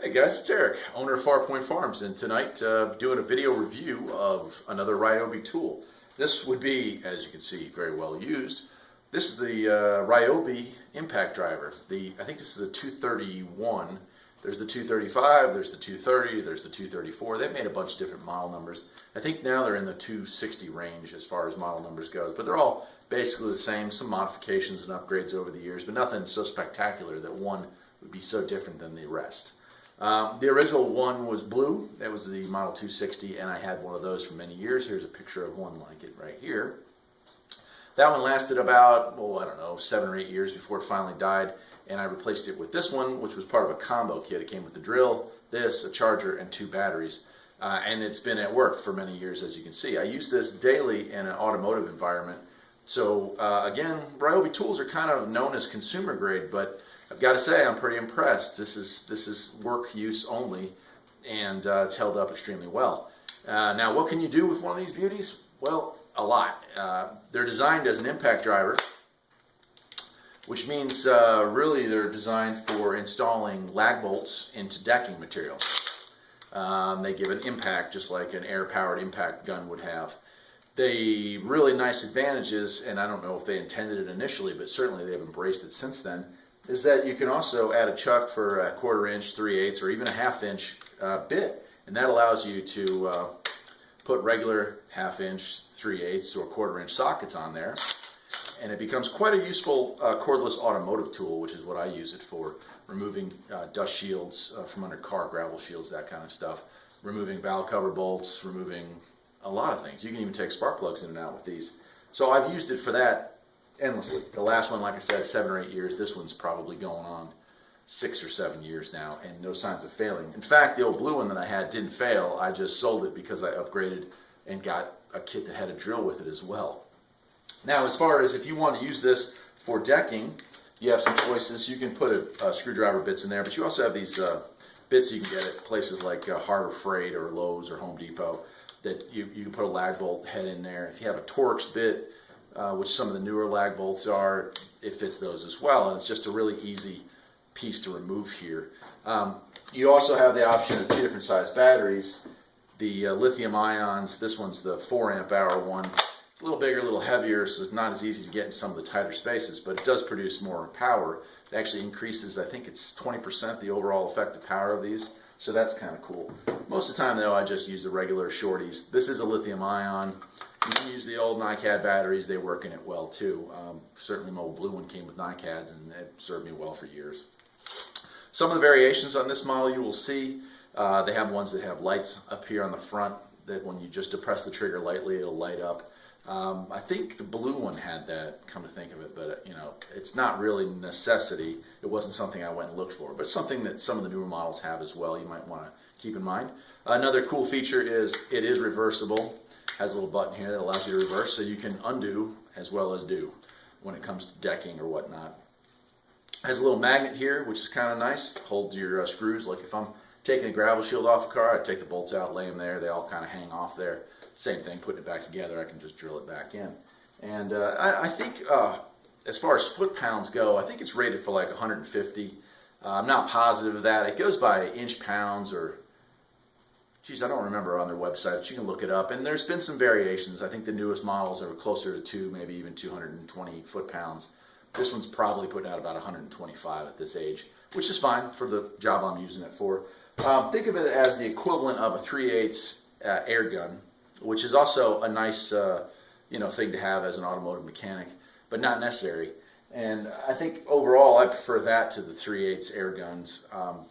Hey guys, it's Eric, owner of Farpoint Farms, and tonight doing a video review of another Ryobi tool. This would be, as you can see, very well used. This is the Ryobi impact driver. I think this is the 231. There's the 235, there's the 230, there's the 234. They've made a bunch of different model numbers. I think now they're in the 260 range as far as model numbers goes, but they're all basically the same. Some modifications and upgrades over the years, but nothing so spectacular that one would be so different than the rest. The original one was blue. That was the Model 260, and I had one of those for many years. Here's a picture of one like it right here. That one lasted about, I don't know, 7 or 8 years before it finally died, and I replaced it with this one, which was part of a combo kit. It came with the drill, this, a charger, and 2 batteries, and it's been at work for many years, as you can see. I use this daily in an automotive environment. So again, Ryobi tools are kind of known as consumer grade, but I've got to say I'm pretty impressed. This is work use only, and it's held up extremely well. Now, what can you do with one of these beauties? Well, a lot. They're designed as an impact driver, which means really they're designed for installing lag bolts into decking material. They give an impact just like an air-powered impact gun would have. The really nice advantages, and I don't know if they intended it initially, but certainly they've embraced it since then, is that you can also add a chuck for a 1/4 inch, 3/8, or even a 1/2 inch bit, and that allows you to put regular 1/2 inch, 3/8, or 1/4 inch sockets on there, and it becomes quite a useful cordless automotive tool, which is what I use it for, removing dust shields from under car, gravel shields, that kind of stuff, removing valve cover bolts, removing a lot of things. You can even take spark plugs in and out with these. So I've used it for that endlessly. The last one, like I said, 7 or 8 years. This one's probably going on 6 or 7 years now, and no signs of failing. In fact, the old blue one that I had didn't fail. I just sold it because I upgraded and got a kit that had a drill with it as well. Now, as far as if you want to use this for decking, you have some choices. You can put a screwdriver bits in there, but you also have these bits you can get at places like Harbor Freight or Lowe's or Home Depot that you can put a lag bolt head in there. If you have a Torx bit, which some of the newer lag bolts are, it fits those as well, and it's just a really easy piece to remove here. You also have the option of 2 different size batteries. The lithium ions, this one's the 4 amp hour one. It's a little bigger, a little heavier, so it's not as easy to get in some of the tighter spaces, but it does produce more power. It actually increases, I think it's 20% the overall effective power of these, so that's kind of cool. Most of the time though, I just use the regular shorties. This is a lithium ion. You can use the old NiCad batteries, they work in it well too. Certainly my old blue one came with NiCads and it served me well for years. Some of the variations on this model you will see, they have ones that have lights up here on the front that when you just depress the trigger lightly it'll light up. I think the blue one had that, come to think of it, but you know, it's not really a necessity. It wasn't something I went and looked for, but something that some of the newer models have as well you might want to keep in mind. Another cool feature is it is reversible. Has a little button here that allows you to reverse, so you can undo as well as do when it comes to decking or whatnot. Has a little magnet here, which is kind of nice. Hold your screws. Like if I'm taking a gravel shield off a car, I take the bolts out, lay them there. They all kind of hang off there. Same thing, putting it back together, I can just drill it back in. And I think as far as foot-pounds go, I think it's rated for like 150. I'm not positive of that. It goes by inch-pounds or, geez, I don't remember on their website, but you can look it up. And there's been some variations. I think the newest models are closer to 2, maybe even 220 foot-pounds. This one's probably putting out about 125 at this age, which is fine for the job I'm using it for. Think of it as the equivalent of a 3/8 air gun, which is also a nice thing to have as an automotive mechanic, but not necessary. And I think overall I prefer that to the 3/8 air guns,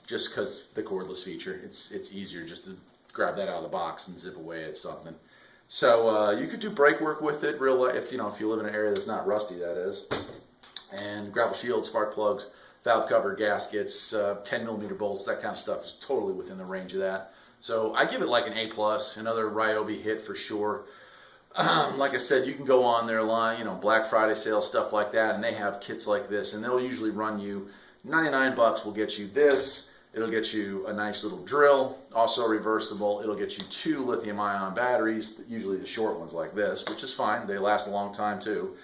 just because the cordless feature. It's easier just to grab that out of the box and zip away at something. So you could do brake work with it, if you live in an area that's not rusty, that is. And gravel shields, spark plugs, valve cover gaskets, 10mm bolts, that kind of stuff is totally within the range of that. So I give it like an A+, another Ryobi hit for sure. Like I said, you can go on their line, Black Friday sales, stuff like that, and they have kits like this, and they'll usually run you $99 will get you this. It'll get you a nice little drill, also reversible. It'll get you 2 lithium-ion batteries, usually the short ones like this, which is fine. They last a long time too,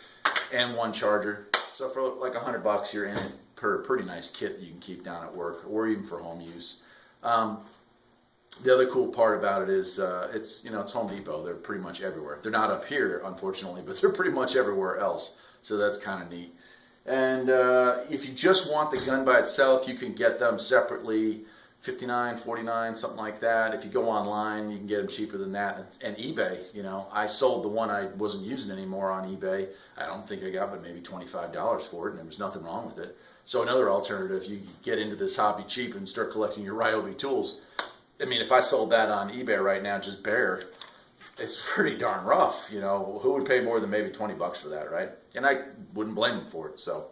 and 1 charger. So for like $100, you're in it per pretty nice kit that you can keep down at work or even for home use. The other cool part about it is it's Home Depot. They're pretty much everywhere. They're not up here, unfortunately, but they're pretty much everywhere else. So that's kind of neat. And if you just want the gun by itself, you can get them separately, $59, $49, something like that. If you go online, you can get them cheaper than that. And eBay, I sold the one I wasn't using anymore on eBay. I don't think I got but maybe $25 for it, and there was nothing wrong with it. So another alternative, you get into this hobby cheap and start collecting your Ryobi tools. I mean, if I sold that on eBay right now, just bare, it's pretty darn rough. Who would pay more than maybe 20 bucks for that, right? And I wouldn't blame them for it. So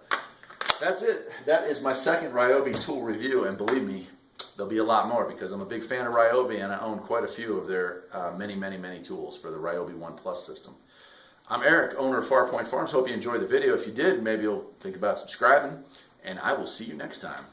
that's it. That is my second Ryobi tool review, and believe me, there'll be a lot more because I'm a big fan of Ryobi and I own quite a few of their many tools for the Ryobi 1 Plus system. I'm Eric, owner of Farpoint Farms. Hope you enjoyed the video. If you did, maybe you'll think about subscribing, and I will see you next time.